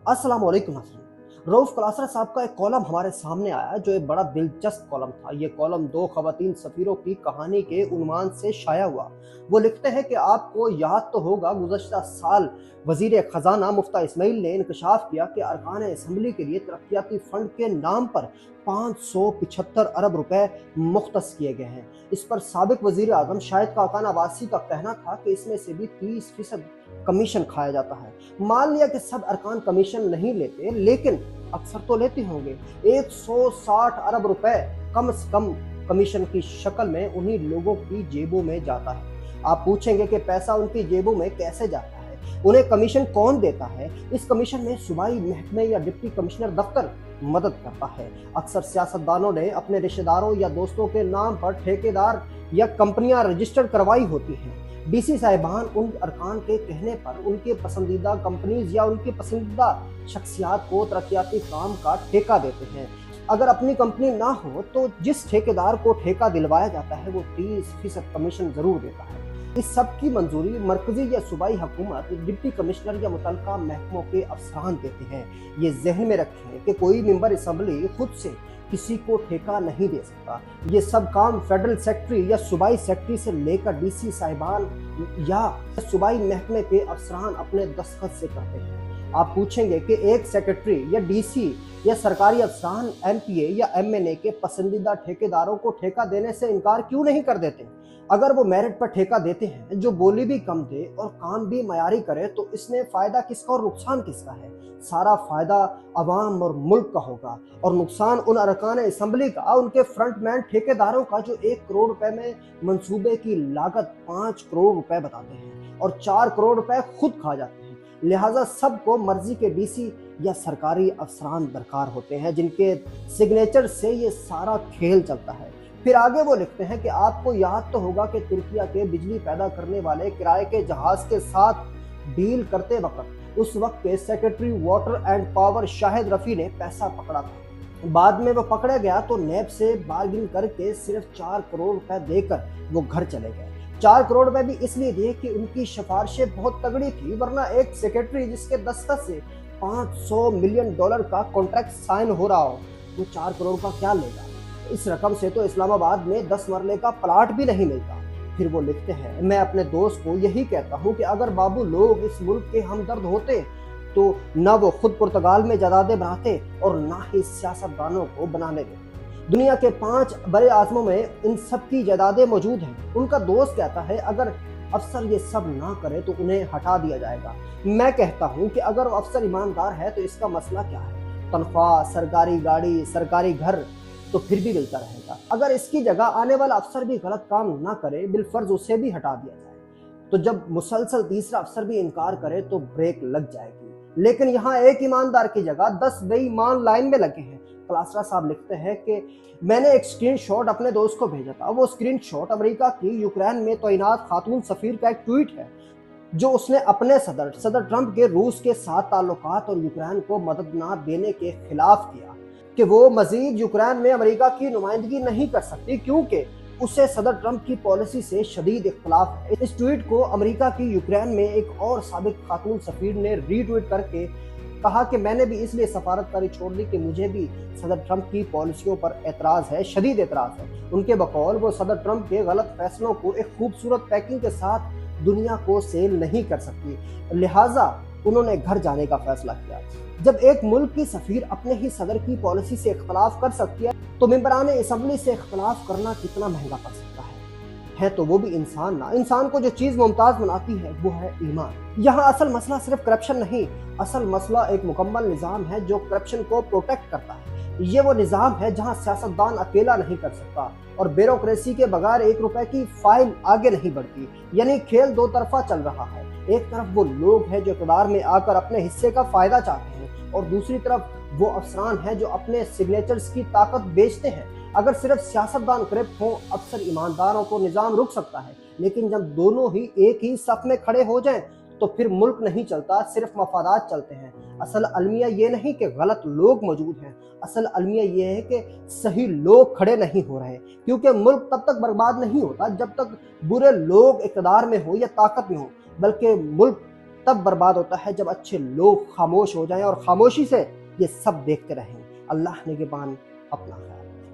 अस्सलाम वालेकुम नाज़रीन। रऊफ कलासरा साहब का एक कॉलम हमारे सामने आया जो एक बड़ा दिलचस्प कॉलम था। ये कॉलम दो ख़वातीन सफ़ीरों की कहानी के उन्वान से शाया हुआ। वो लिखते हैं कि आपको याद तो होगा गुज़श्ता साल वज़ीर ख़ज़ाना मुफ्ती इस्माइल ने इंकशाफ किया कि अरकान असम्बली के लिए तरक्याती फ़ंड के नाम पर 575 अरब रुपए मुख्तस किए गए हैं। इस पर साबिक वज़ीर आज़म शाहिद खाकान अब्बासी का कहना था कि इसमें से भी 30% कमीशन खाया जाता है। मान लिया कि सब अरकान कमीशन नहीं लेते, लेकिन अक्सर तो लेते होंगे। 160 अरब रुपए कम से कम कमीशन की शक्ल में उन्हीं लोगों की जेबों में जाता है। आप पूछेंगे कि पैसा उनकी जेबों में कैसे जाता है, उन्हें कमीशन कौन देता है? इस कमीशन में सूबाई महकमे या डिप्टी कमिश्नर दफ्तर मदद करता है। अक्सर सियासतदानों ने अपने रिश्तेदारों या दोस्तों के नाम पर ठेकेदार या कंपनियां रजिस्टर करवाई होती हैं। डीसी साहिबान उन अरकान के कहने पर उनके पसंदीदा कंपनीज या उनकी पसंदीदा शख्सियात को तरक्याती काम का ठेका देते हैं। अगर अपनी कंपनी ना हो तो जिस ठेकेदार को ठेका दिलवाया जाता है वो 30% कमीशन जरूर देता है। इस सब की मंजूरी मरकजी या सूबाई हुकूमत, डिप्टी कमिश्नर या मुतल्लिका महकमों के अफसरान देते हैं। ये जहन में रखें कि कोई मेंबर असम्बली खुद से किसी को ठेका नहीं दे सकता। ये सब काम फेडरल सेक्रेटरी या सूबाई सेक्रेटरी से लेकर डीसी साहिबान या सूबाई महकमे के अफसरान अपने दस्तखत से करते हैं। आप पूछेंगे कि एक सेक्रेटरी या डीसी या सरकारी अफसरान एमपीए या एमएनए के पसंदीदा ठेकेदारों को ठेका देने से इनकार क्यों नहीं कर देते? अगर वो मेरिट पर ठेका देते हैं, जो बोली भी कम दे और काम भी मयारी करे, तो इसमें फायदा किसका और नुकसान किसका है? सारा फायदा अवाम और मुल्क का होगा और नुकसान उन अरकान असम्बली का, उनके फ्रंटमैन ठेकेदारों का जो 1 करोड़ रुपए में मंसूबे की लागत 5 करोड़ रुपए बताते हैं और 4 करोड़ रुपए खुद खा जाते हैं। लिहाजा सबको मर्जी के डीसी या सरकारी अफसरान दरकार होते हैं जिनके सिग्नेचर से ये सारा खेल चलता है। फिर आगे वो लिखते हैं कि आपको याद तो होगा कि तुर्किया के बिजली पैदा करने वाले किराए के जहाज के साथ डील करते वक्त उस वक्त के secretary water and power Shahid Rafi ने पैसा पकड़ा था। बाद में वो पकड़ा गया तो नैब से बार्गिन करके सिर्फ 4 करोड़ रुपए देकर वो घर चले गए। 4 करोड़ रुपए भी इसलिए दिए कि उनकी सिफारिशें बहुत तगड़ी थी, वरना एक सेक्रेटरी जिसके दस्तखत से $500 मिलियन का कॉन्ट्रैक्ट साइन हो रहा हो, वो 4 करोड़ का क्या लेगा? इस रकम से तो इस्लामाबाद में 10 मरले का प्लाट भी नहीं मिलता। फिर वो लिखते हैं, मैं अपने दोस्त को यही कहता हूँ कि अगर बाबू लोग इस मुल्क के हमदर्द होते तो ना वो खुद पुर्तगाल में जदादे बनाते और ना ही सियासतदानों को बनाने देते। दुनिया के 5 बड़े आज़मों में इन सब की जदादे मौजूद हैं। उनका दोस्त कहता है अगर अफसर ये सब ना करे तो उन्हें हटा दिया जाएगा। मैं कहता हूँ कि अगर अफसर ईमानदार है तो इसका मसला क्या है? तनख्वाह, सरकारी गाड़ी, सरकारी घर तो फिर भी मिलता रहेगा। अगर इसकी जगह आने वाला अफसर भी गलत काम ना करे, बिलफर्ज उसे भी हटा दिया जाए। तो जब मुसलसल तीसरा अफसर भी इनकार करे तो ब्रेक लग जाएगी। लेकिन यहाँ एक ईमानदार की जगह 10 बेईमान लाइन में लगे हैं। कलासरा साहब लिखते हैं कि मैंने एक स्क्रीनशॉट अपने दोस्त को भेजा था। वो स्क्रीनशॉट अमेरिका की यूक्रेन में तैनात खातून सफीर का एक ट्वीट है जो उसने अपने सदर ट्रंप के रूस के साथ ताल्लुकात और यूक्रेन को मदद ना देने के खिलाफ किया कि वो मजीद यूक्रेन में अमेरिका की नुमाइंदगी नहीं कर सकती क्योंकि उसे सदर ट्रंप की पॉलिसी से शदीद इख्तलाफ है। इस ट्वीट को अमेरिका की यूक्रेन में एक और साबिक खातून सफीर ने रीट्वीट करके कहा कि मैंने भी इसलिए सफारतकारी छोड़ दी कि मुझे भी सदर ट्रंप की पॉलिसियों पर एतराज़ है, शदीद एतराज़ है। उनके बकौल वो सदर ट्रंप के गलत फैसलों को एक खूबसूरत पैकिंग के साथ दुनिया को सेल नहीं कर सकती, लिहाजा उन्होंने घर जाने का फैसला किया। जब एक मुल्क की सफीर अपने ही सदर की पॉलिसी से इख्तलाफ कर सकती है तो मेंबरान असम्बली से इख्तलाफ करना कितना महंगा पड़ सकता है तो वो भी इंसान ना। इंसान को जो चीज़ मुमताज़ बनाती है वो है ईमान। यहाँ असल मसला सिर्फ करप्शन नहीं, असल मसला एक मुकम्मल निज़ाम है जो करप्शन को प्रोटेक्ट करता है। ये वो निज़ाम है जहाँ सियासतदान अकेला नहीं कर सकता और ब्यूरोक्रेसी के बगैर 1 रुपए की फाइल आगे नहीं बढ़ती। यानी खेल दो तरफा चल रहा है। एक तरफ वो लोग हैं जो इक़्तिदार में आकर अपने हिस्से का फ़ायदा चाहते हैं और दूसरी तरफ वो अफसरान हैं जो अपने सिग्नेचर्स की ताकत बेचते हैं। अगर सिर्फ सियासतदान करप्ट हो, अफसर ईमानदारों को निज़ाम रुक सकता है, लेकिन जब दोनों ही एक ही सफ में खड़े हो जाएं तो फिर मुल्क नहीं चलता, सिर्फ मफादात चलते हैं। असल अलमिया ये नहीं कि गलत लोग मौजूद हैं, असल अलमिया ये है कि सही लोग खड़े नहीं हो रहे, क्योंकि मुल्क तब तक बर्बाद नहीं होता जब तक बुरे लोग इक़्तिदार में हो या ताकत में हो, बल्कि मुल्क तब बर्बाद होता है जब अच्छे लोग खामोश हो जाएं और खामोशी से ये सब देखते रहें। अल्लाह निगहबान, अपना ख्याल।